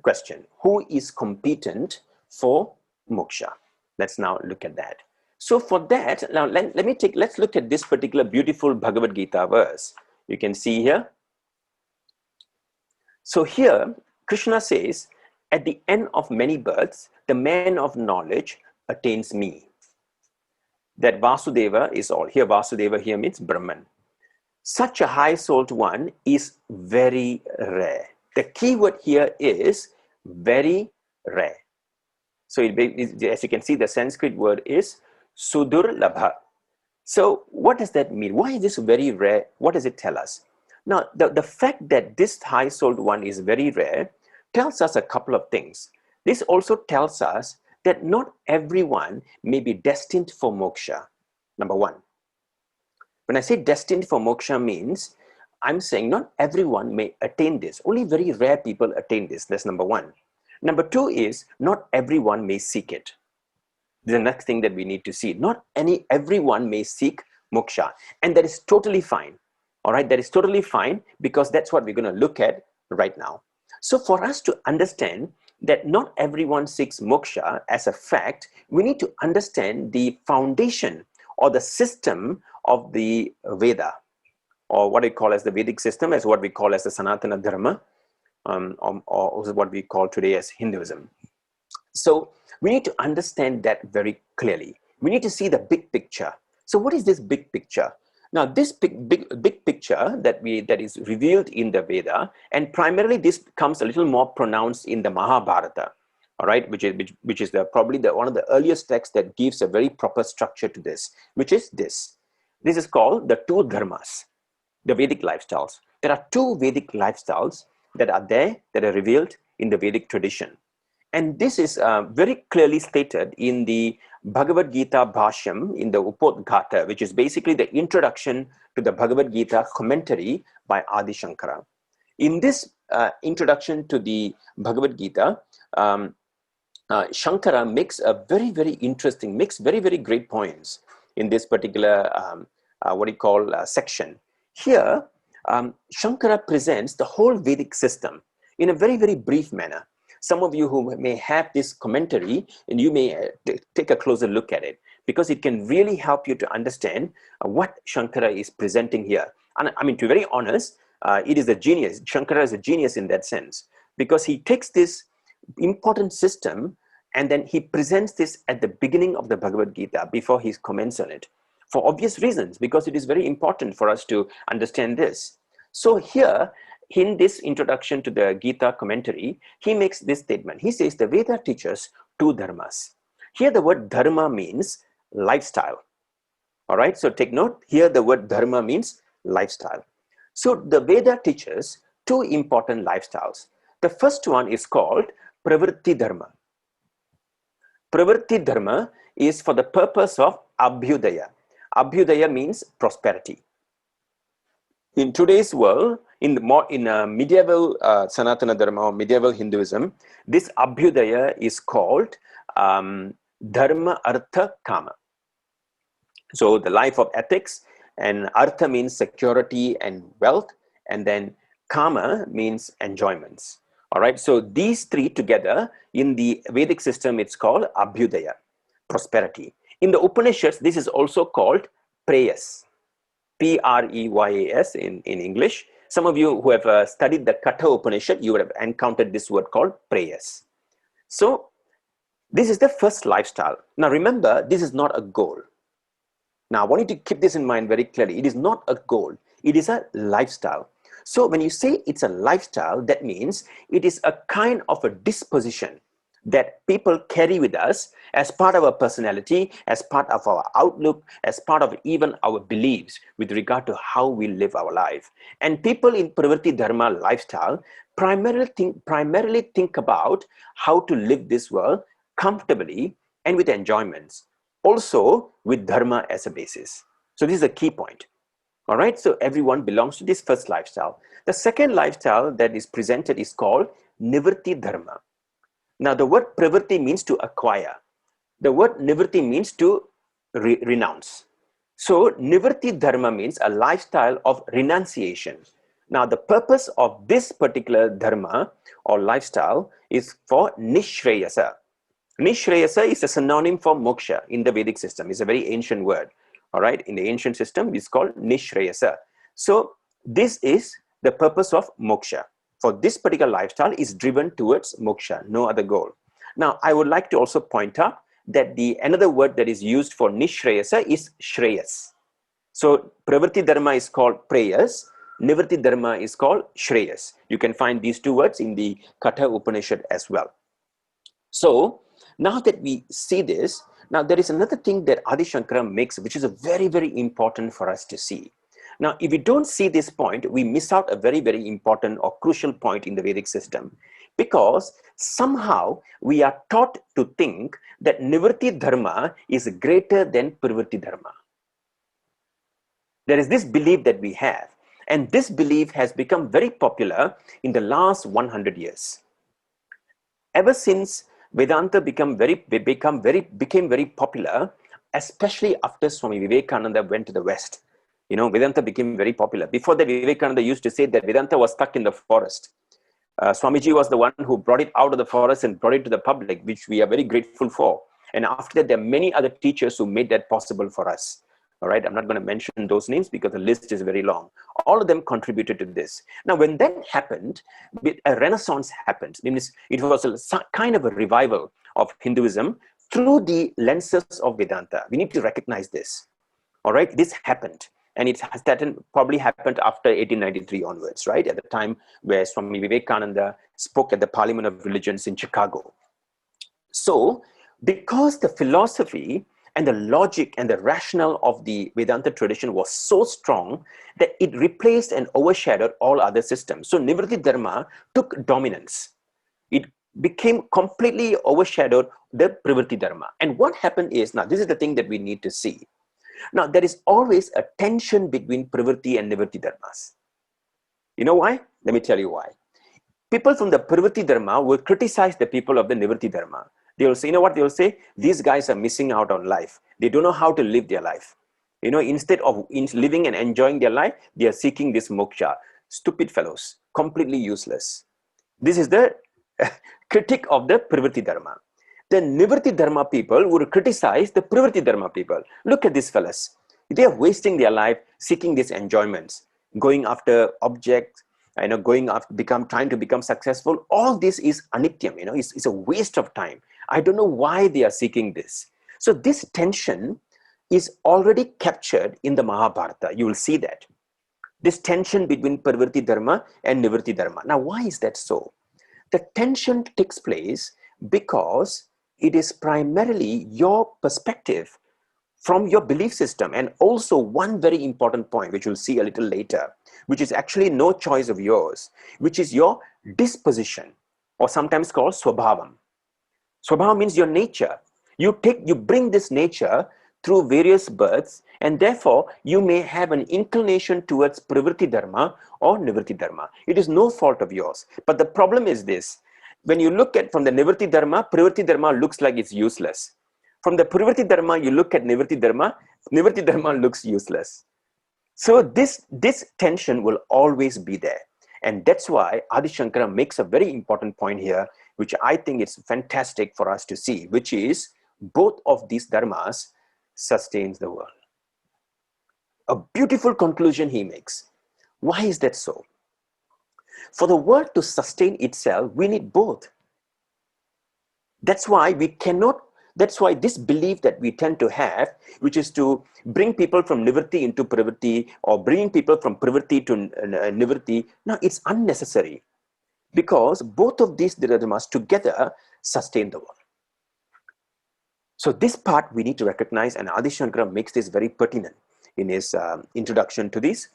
question. Who is competent for moksha? Let's now look at that. So for that, now let's look at this particular beautiful Bhagavad Gita verse. You can see here. So here, Krishna says, at the end of many births, the man of knowledge attains me. That Vasudeva is all. Here, Vasudeva here means Brahman. Such a high-souled one is very rare. The key word here is very rare. So as you can see, the Sanskrit word is sudurlabha. So what does that mean? Why is this very rare? What does it tell us? Now, the fact that this high-souled one is very rare tells us a couple of things. This also tells us that not everyone may be destined for moksha, number one. When I say destined for moksha means, I'm saying not everyone may attain this. Only very rare people attain this. That's number one. Number two is not everyone may seek it. The next thing that we need to see. Not everyone may seek moksha. And that is totally fine. All right, that is totally fine because that's what we're going to look at right now. So for us to understand that not everyone seeks moksha as a fact, we need to understand the foundation or the system of the Veda, or what we call as the Vedic system, as what we call as the Sanatana Dharma, or what we call today as Hinduism. So we need to understand that very clearly. We need to see the big picture. So what is this big picture? Now this big picture that is revealed in the Veda, and primarily this comes a little more pronounced in the Mahabharata, all right, which is probably one of the earliest texts that gives a very proper structure to this, which is this. This is called the two dharmas, the Vedic lifestyles. There are two Vedic lifestyles that are there, that are revealed in the Vedic tradition. And this is very clearly stated in the Bhagavad Gita Bhashyam, in the Upodghata, which is basically the introduction to the Bhagavad Gita commentary by Adi Shankara. In this introduction to the Bhagavad Gita, Shankara makes a very, very interesting, makes very, very great points in this particular, section. Here, Shankara presents the whole Vedic system in a very, very brief manner. Some of you who may have this commentary, and you may take a closer look at it, because it can really help you to understand what Shankara is presenting here. And I mean, to be very honest, it is a genius. Shankara is a genius in that sense, because he takes this important system and then he presents this at the beginning of the Bhagavad Gita before he comments on it, for obvious reasons, because it is very important for us to understand this. So here, in this introduction to the Gita commentary, he makes this statement. He says the Veda teaches two dharmas. Here the word dharma means lifestyle. All right, so take note, here the word dharma means lifestyle. So the Veda teaches two important lifestyles. The first one is called pravrutti dharma. Pravrutti dharma is for the purpose of abhyudaya. Abhyudaya means prosperity. In today's world, in medieval Sanatana Dharma or medieval Hinduism, this abhyudaya is called dharma, artha, kama. So the life of ethics, and artha means security and wealth, and then kama means enjoyments. All right, so these three together in the Vedic system, it's called abhyudaya, prosperity. In the Upanishads, this is also called preyas. Preyas in English. Some of you who have studied the Katha Upanishad, you would have encountered this word called preyas. So this is the first lifestyle. Now remember, this is not a goal. Now I want you to keep this in mind very clearly. It is not a goal. It is a lifestyle. So when you say it's a lifestyle, that means it is a kind of a disposition that people carry with us as part of our personality, as part of our outlook, as part of even our beliefs with regard to how we live our life. And people in pravrutti dharma lifestyle primarily think about how to live this world comfortably and with enjoyments, also with dharma as a basis. So this is a key point. All right, so everyone belongs to this first lifestyle. The second lifestyle that is presented is called nivrutti dharma. Now the word pravrutti means to acquire. The word nivrutti means to renounce. So nivrutti dharma means a lifestyle of renunciation. Now, the purpose of this particular dharma or lifestyle is for nishreyasa. Nishreyasa is a synonym for moksha in the Vedic system. It's a very ancient word. All right, in the ancient system, it's called nishreyasa. So this is the purpose of moksha. For this particular lifestyle is driven towards moksha, no other goal. Now, I would like to also point out that the another word that is used for nishreyasa is shreyas. So pravrutti dharma is called prayers, nivrutti dharma is called shreyas. You can find these two words in the Katha Upanishad as well. So now that we see this, now there is another thing that Adi Shankara makes, which is a very, very important for us to see. Now, if we don't see this point, we miss out a very, very important or crucial point in the Vedic system, because somehow we are taught to think that nivrutti dharma is greater than pravrutti dharma. There is this belief that we have, and this belief has become very popular in the last 100 years. Ever since Vedanta became very popular, especially after Swami Vivekananda went to the West. Vedanta became very popular. Before that, Vivekananda used to say that Vedanta was stuck in the forest. Swamiji was the one who brought it out of the forest and brought it to the public, which we are very grateful for. And after that, there are many other teachers who made that possible for us. All right, I'm not going to mention those names because the list is very long. All of them contributed to this. Now, when that happened, a renaissance happened. It was a kind of a revival of Hinduism through the lenses of Vedanta. We need to recognize this. All right, this happened. And it has probably happened after 1893 onwards, right? At the time where Swami Vivekananda spoke at the Parliament of Religions in Chicago. So, because the philosophy and the logic and the rationale of the Vedanta tradition was so strong that it replaced and overshadowed all other systems. So, nivrutti dharma took dominance. It became completely overshadowed the pravrutti dharma. And what happened is, now this is the thing that we need to see. Now, there is always a tension between pravrutti and nivrutti dharmas. You know why? Let me tell you why. People from the pravrutti dharma will criticize the people of the nivrutti dharma. They will say, you know what they will say? These guys are missing out on life. They don't know how to live their life. Instead of living and enjoying their life, they are seeking this moksha. Stupid fellows, completely useless. This is the critique of the pravrutti dharma. The nivrutti dharma people would criticize the pravrutti dharma people. Look at these fellas. They are wasting their life seeking these enjoyments, going after objects, trying to become successful. All this is anityam, it's a waste of time. I don't know why they are seeking this. So this tension is already captured in the Mahabharata. You will see that. This tension between pravrutti dharma and nivrutti dharma. Now, why is that so? The tension takes place because it is primarily your perspective from your belief system, and also one very important point, which we'll see a little later, which is actually no choice of yours, which is your disposition, or sometimes called swabhavam. Swabhavam means your nature. You bring this nature through various births, and therefore you may have an inclination towards pravrutti dharma or nivrutti dharma. It is no fault of yours. But the problem is this: when you look at from the nivrutti dharma, pravrutti dharma looks like it's useless. From the pravrutti dharma, you look at nivrutti dharma looks useless. So this tension will always be there. And that's why Adi Shankara makes a very important point here, which I think is fantastic for us to see, which is both of these dharmas sustains the world. A beautiful conclusion he makes. Why is that so? For the world to sustain itself, we need both. That's why this belief that we tend to have, which is to bring people from nivrutti into pravrutti, or bringing people from pravrutti to nivrutti, now it's unnecessary, because both of these dharmas together sustain the world. So this part we need to recognize, and Adi Shankara makes this very pertinent in his introduction to this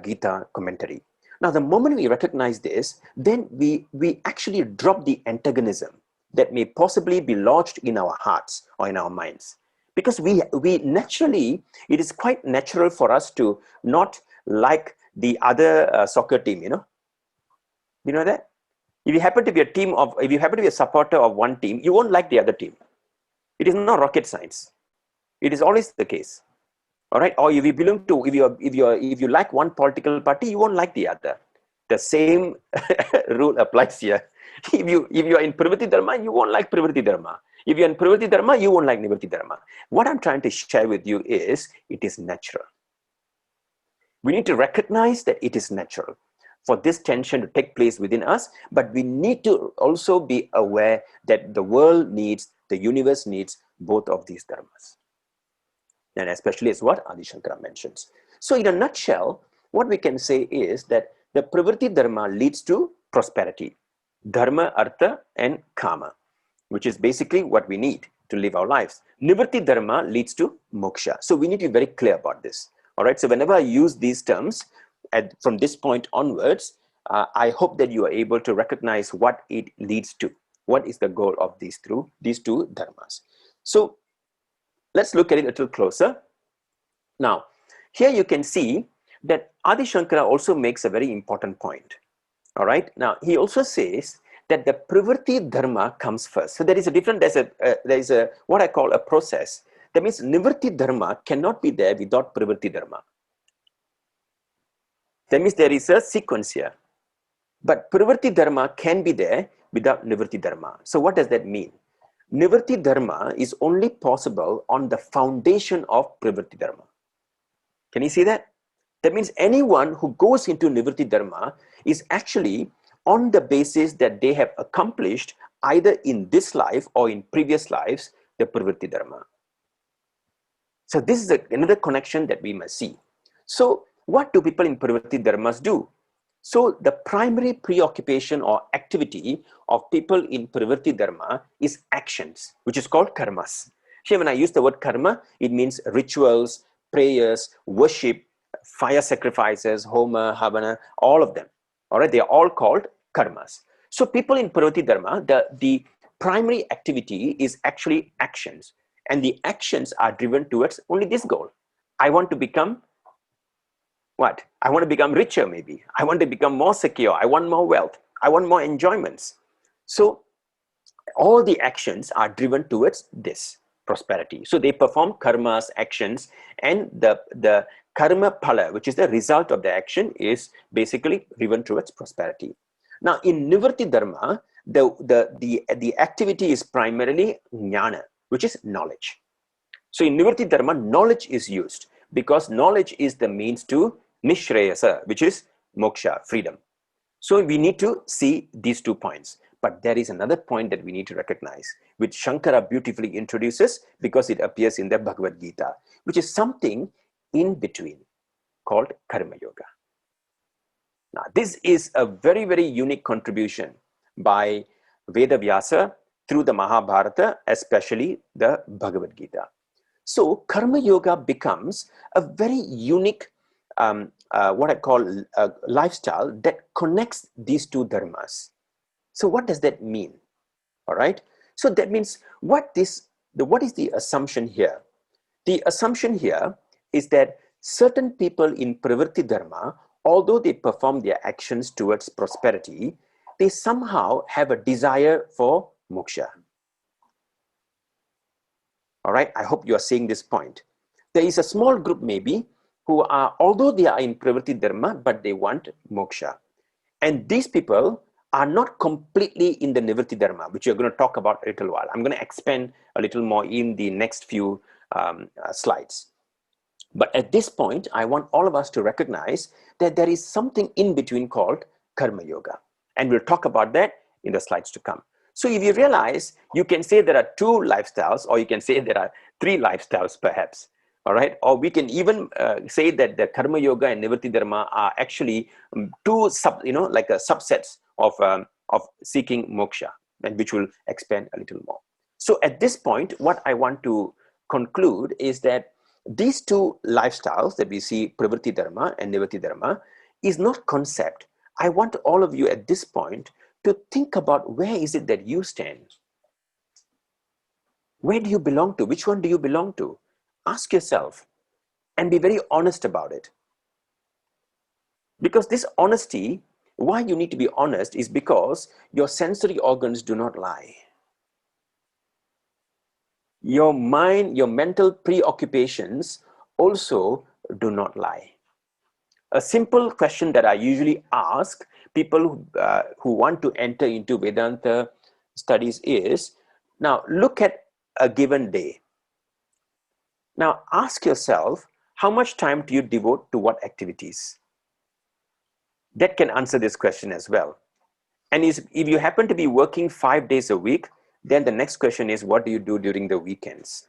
Gita commentary. Now, the moment we recognize this, then we actually drop the antagonism that may possibly be lodged in our hearts or in our minds. Because we naturally, it is quite natural for us to not like the other soccer team, You know that? If you happen to be a supporter of one team, you won't like the other team. It is not rocket science. It is always the case. All right? Or if you like one political party, you won't like the other. The same rule applies here. If you are in pravrutti dharma, you won't like pravrutti dharma. If you're in pravrutti dharma, you won't like nivrutti dharma. What I'm trying to share with you is, it is natural. We need to recognize that it is natural for this tension to take place within us, but we need to also be aware that the world needs, the universe needs both of these dharmas. And especially as what Adi Shankara mentions. So in a nutshell, what we can say is that the pravrutti dharma leads to prosperity. Dharma, artha and kama, which is basically what we need to live our lives. Nivarti dharma leads to moksha. So we need to be very clear about this. All right. So whenever I use these terms from this point onwards, I hope that you are able to recognize what it leads to. What is the goal of these two dharmas? So let's look at it a little closer. Now, here you can see that Adi Shankara also makes a very important point. All right. Now, he also says that the pravrutti dharma comes first. So there is a different, there is a what I call a process. That means nivrutti dharma cannot be there without pravrutti dharma. That means there is a sequence here. But pravrutti dharma can be there without nivrutti dharma. So what does that mean? Nivarti Dharma is only possible on the foundation of pravrutti dharma. Can you see that? That means anyone who goes into Nivarti Dharma is actually on the basis that they have accomplished either in this life or in previous lives the pravrutti dharma. So this is another connection that we must see. So what do people in pravrutti dharmas do? So the primary preoccupation or activity of people in pravrutti dharma is actions, which is called karmas. Here when I use the word karma, it means rituals, prayers, worship, fire sacrifices, homa, havana, all of them. All right, they are all called karmas. So people in pravrutti dharma, the primary activity is actually actions. And the actions are driven towards only this goal. I want to become what? I want to become richer maybe. I want to become more secure. I want more wealth. I want more enjoyments. So all the actions are driven towards this prosperity. So they perform karmas, actions, and the karma phala, which is the result of the action, is basically driven towards prosperity. Now in Nivarti Dharma, the activity is primarily jnana, which is knowledge. So in Nivarti Dharma, knowledge is used because knowledge is the means to nishreyasa, which is moksha, freedom. So we need to see these 2 points. But there is another point that we need to recognize, which Shankara beautifully introduces because it appears in the Bhagavad Gita, which is something in between called Karma Yoga. Now, this is a very, very unique contribution by Veda Vyasa through the Mahabharata, especially the Bhagavad Gita. So Karma Yoga becomes a very unique, what I call a lifestyle that connects these 2 dharmas. So what does that mean? All right. So that means what is the assumption here? The assumption here is that certain people in pravrutti dharma, although they perform their actions towards prosperity, they somehow have a desire for moksha. All right, I hope you are seeing this point. There is a small group maybe who are, although they are in pravrutti dharma, but they want moksha. And these people are not completely in the nivrutti dharma, which you're going to talk about a little while. I'm going to expand a little more in the next few slides. But at this point, I want all of us to recognize that there is something in between called karma yoga. And we'll talk about that in the slides to come. So if you realize, you can say there are 2 lifestyles, or you can say there are 3 lifestyles perhaps. All right, or we can even say that the karma yoga and nivrutti dharma are actually 2 like subsets of seeking moksha, and which will expand a little more. So at this point, what I want to conclude is that these 2 lifestyles that we see, pravrutti dharma and nivrutti dharma, is not concept. I want all of you at this point to think about where is it that you stand. Where do you belong to? Which one do you belong to? Ask yourself and be very honest about it. Because this honesty, why you need to be honest is because your sensory organs do not lie. Your mind, your mental preoccupations also do not lie. A simple question that I usually ask people who want to enter into Vedanta studies is, now look at a given day. Now ask yourself, how much time do you devote to what activities? That can answer this question as well. And if you happen to be working 5 days a week, then the next question is, what do you do during the weekends?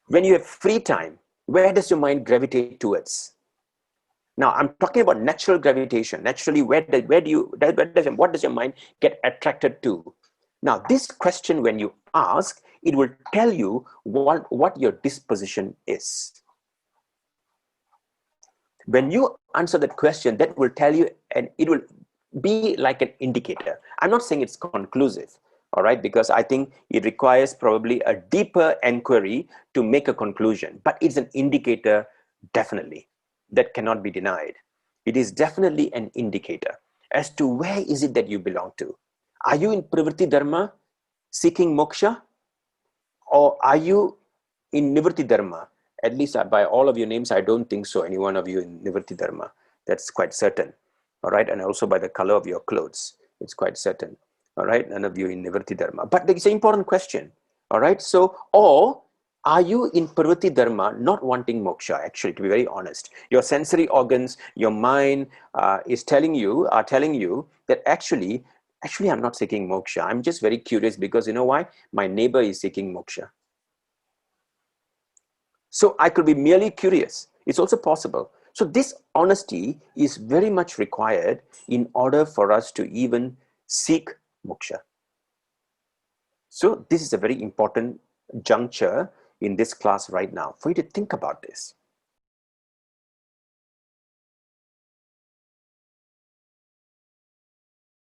When you have free time, where does your mind gravitate towards? Now, I'm talking about natural gravitation. Naturally, what does your mind get attracted to? Now, this question, when you ask, it will tell you what your disposition is. When you answer that question, that will tell you, and it will be like an indicator. I'm not saying it's conclusive, all right, because I think it requires probably a deeper inquiry to make a conclusion, but it's an indicator, definitely, that cannot be denied. It is definitely an indicator as to where is it that you belong to. Are you in pravrutti dharma seeking moksha, or are you in Nivarti Dharma? At least by all of your names, I don't think so, any one of you in Nivarti Dharma. That's quite certain. All right. And also by the color of your clothes, it's quite certain. All right. None of you in Nivarti Dharma. But it's an important question. All right. So, or are you in Pravrutti Dharma not wanting moksha, actually, to be very honest? Your sensory organs, your mind are telling you that actually, I'm not seeking moksha. I'm just very curious because you know why? My neighbor is seeking moksha. So I could be merely curious. It's also possible. So this honesty is very much required in order for us to even seek moksha. So this is a very important juncture in this class right now for you to think about this.